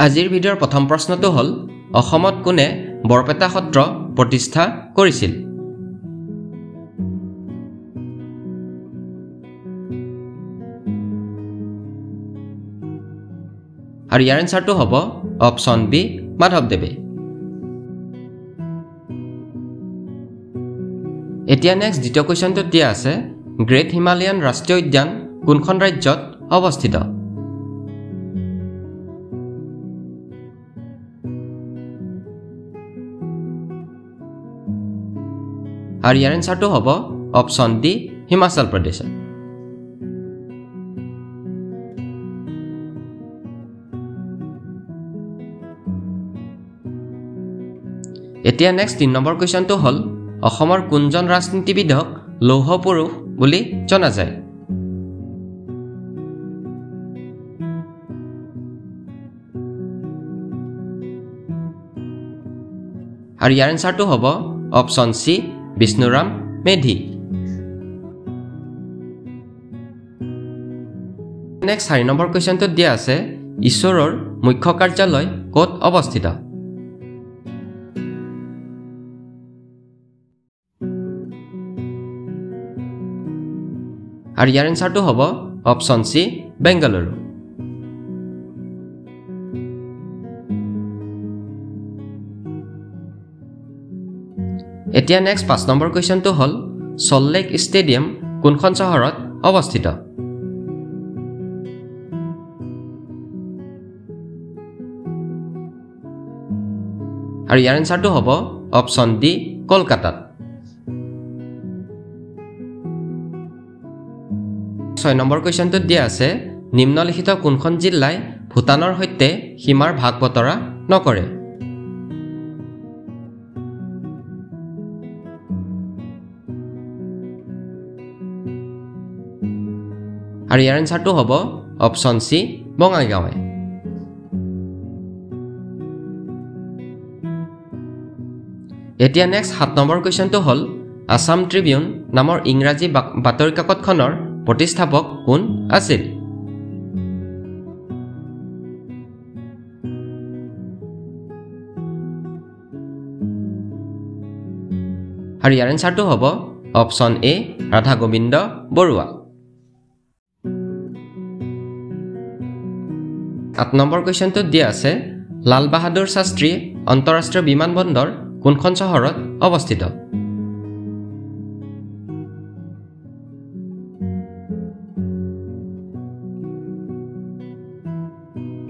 আজিৰ ভিডিঅ'ৰ প্ৰথম প্ৰশ্নটো হ'ল অসমত কোনে বৰপেটা সত্ৰ প্ৰতিষ্ঠা কৰিছিল আৰু ইয়াৰ এনসাৰটো হ'ব অপচন বি মাধৱদেৱে এতিয়া নেক্সট দ্বিতীয় কোৱেশ্চনটো দিয়া আছে গ্ৰেট হিমালয়ান ৰাষ্ট্ৰীয় উদ্যান কোনখন ৰাজ্যত অৱস্থিত আৰু ইয়াৰ এনসাৰটো হ'ব অপচন ডি হিমাচল প্ৰদেশ এতিয়া নেক্সট 3 নম্বৰ কোৱেশ্চনটো হ'ল অসমৰ কোনজন ৰাজনীতিবিদক লৌহ পুৰুষ বুলি জনা যায় আৰু ইয়াৰ এনসাৰটো হ'ব option C Bishnuram Medhi next 4 number কোৱেশ্চনটোত দিয়া আছে ঈশ্বৰৰ মুখ্য কাৰ্যালয় ক'ত অৱস্থিত আৰু ইয়াৰ এনসাৰটো হ'ব অপচন সি বেংগালুৰু এতিয়া নেক্সট 5 নম্বৰ কোৱেশ্চনটো হ'ল সল্ট লেক ষ্টেডিয়াম কোনখন চহৰত অৱস্থিত আৰু ইয়াৰ এনসাৰটো হ'ব অপচন ডি কলকাতাত 6 নম্বৰ কোৱেশ্চনটোত দিয়া আছে নিম্নলিখিত কোনখন জিল্লাই ভূটানৰ সৈতে সীমাৰ ভাগ বতৰা নকৰে আৰু ইয়াৰ এনসাৰটো হ'ব অপচন সি বঙাইগাঁও এতিয়া নেক্সট 7 নম্বৰ কোৱেশ্চনটো হ'ল আসাম ট্ৰিবিউন নামৰ ইংৰাজী বাতৰি কাকতখনৰ প্ৰতিষ্ঠাপক কোন আছিল আৰু ইয়াৰ এনসাৰটো হ'ব অপচন এ ৰাধা গোবিন্দ বৰুৱা 8 নম্বৰ কোৱেশ্চনটোত দিয়া আছে লাল বাহাদুৰ শাস্ত্ৰী আন্তঃৰাষ্ট্ৰীয় বিমানবন্দৰ কোনখন চহৰত অৱস্থিত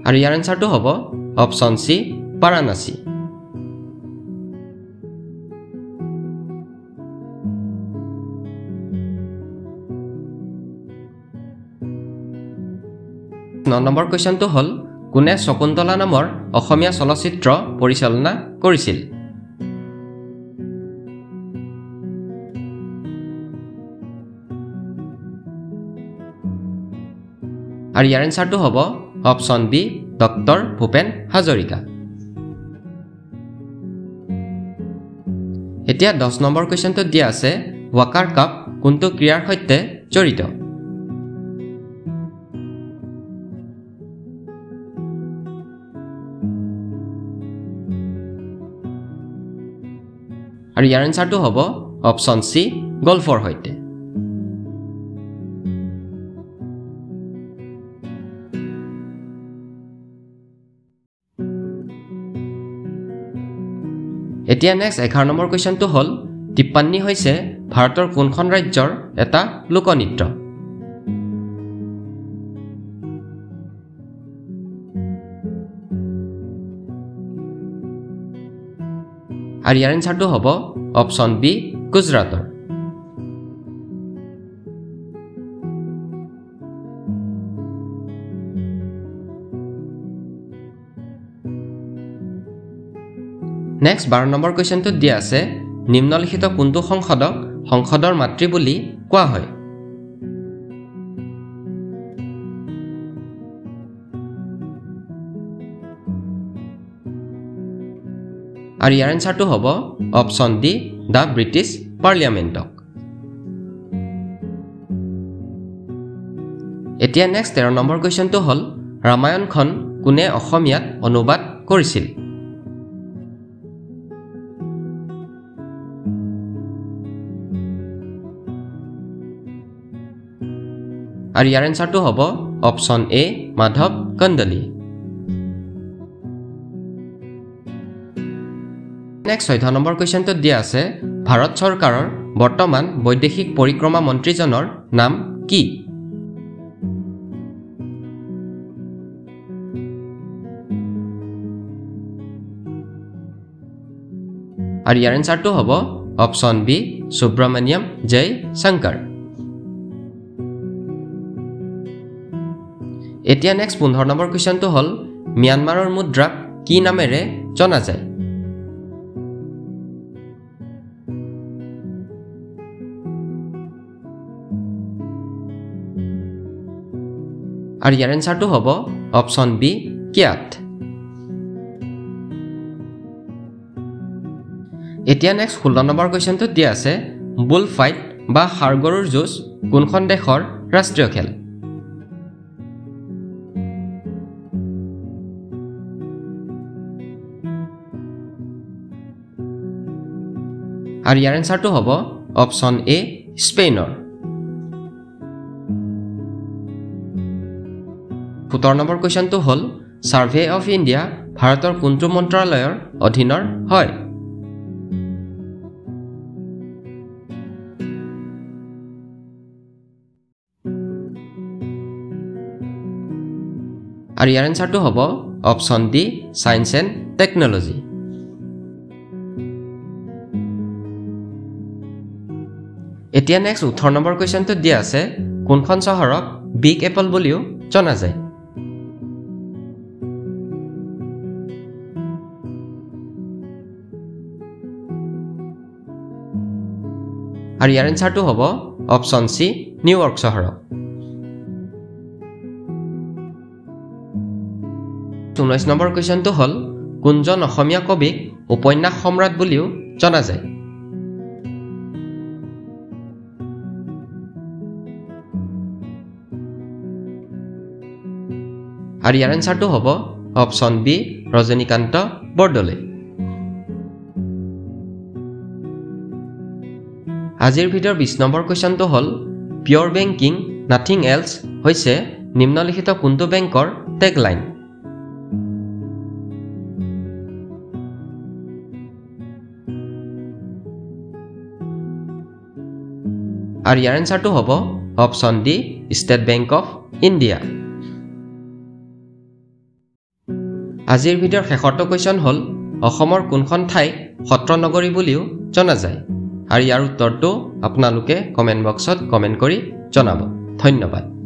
আৰু ইয়াৰ এনসাৰটো হ'ব অপচন সি বাৰাণসী নম্বৰ কোৱেশ্চনটো হ'ল কোনে শকুন্তলা নামৰ অসমীয়া চলচ্চিত্ৰ পৰিচালনা কৰিছিল আৰু ইয়াৰ এনসাৰটো হ'ব option B doctor Bhupen Hazarika এতিয়া 10 নম্বৰ কোৱেশ্চনটোত দিয়া আছে ৱাকাৰ কাপ কোনটো ক্ৰীড়াৰ সৈতে জড়িত আৰু ইয়াৰ এনসাৰটো হ'ব অপচন সি গল্ফৰ সৈতে এতিয়া নেক্সট 11 নম্বৰ কোৱেশ্চনটো হ'ল টিপ্পানী হৈছে ভাৰতৰ কোনখন ৰাজ্যৰ এটা লোকনৃত্য আৰু ইয়াৰ এনসাৰটো হ'ব অপচন বি গুজৰাটৰ নেক্সট 12 নম্বৰ কোৱেশ্চনটোত দিয়া আছে নিম্নলিখিত কোনটো সংসদক সংসদৰ মাতৃ বুলি কোৱা হয় আৰু ইয়াৰ এনসাৰটো হ'ব অপচন ডি দা ব্ৰিটিছ পাৰ্লিয়ামেণ্টক এতিয়া নেক্সট 13 নম্বৰ কোৱেশ্চনটো হ'ল ৰামায়ণখন কোনে অসমীয়াত অনুবাদ কৰিছিল আৰু ইয়াৰ এনসাৰটো হ'ব অপচন এ মাধৱ কন্দলি নেক্সট 6 নম্বৰ কোৱেশ্চনটো দিয়া আছে ভাৰত চৰকাৰৰ বৰ্তমান বৈদেশিক পৰিক্ৰমা মন্ত্ৰীজনৰ নাম কি আৰু ইয়াৰ এনসাৰটো হ'ব অপচন বি সুব্ৰমণ্যম জয় শংকৰ এতিয়া নেক্সট 15 নম্বৰ কোৱেশ্চনটো হ'ল ম্যানমাৰৰ মুদ্ৰাক কি নামেৰে জনা যায় আৰু ইয়াৰ এনসাৰটো হ'ব অপচন বি কিয়াত এতিয়া নেক্সট 16 নম্বৰ কোৱেশ্চনটো দিয়া আছে বুল ফাইট বা হাড়গৰুৰ যুঁজ কোনখন দেশৰ ৰাষ্ট্ৰীয় খেল আৰু ইয়াৰ এনসাৰটো হ'ব অপচন এ স্পেইনৰ 17 নম্বৰ কোৱেশ্চনটো হ'ল সাৰ্ভে অফ ইণ্ডিয়া ভাৰতৰ কোনটো মন্ত্ৰালয়ৰ অধীনৰ হয় আৰু ইয়াৰ এনসাৰটো হ'ব option D science and technology এতিয়া নেক্সট 18 নম্বৰ কোৱেশ্চনটো দিয়া আছে কোনখন চহৰক বিগ এপল বুলিও জনা যায় আৰু ইয়াৰ এনসাৰটো হ'ব অপচন সি নিউয়ৰ্ক চহৰক 19 নম্বৰ কোৱেশ্চনটো হ'ল কোনজন অসমীয়া কবিক উপন্যাস সম্ৰাট বুলিও জনা যায় আৰু ইয়াৰ এনসাৰটো হ'ব অপচন বি ৰজনীকান্ত বৰদলৈ আজিৰ ভিডিঅ'ৰ 20 নম্বৰ কোৱেশ্চনটো হ'ল পিয়ৰ বেংকিং নাথিং এলছ হৈছে নিম্নলিখিত কোনটো বেংকৰ টেগলাইন আৰু ইয়াৰ এনসাৰটো হ'ব option D state bank of India আজিৰ ভিডিঅ'ৰ শেষৰটো কোৱেশ্চন হ'ল অসমৰ কোনখন ঠাই সত্ৰ নগৰী বুলিও জনা যায় আৰু ইয়াৰ উত্তৰটো আপোনালোকে কমেন্ট বক্সত কমেন্ট কৰি জনাব ধন্যবাদ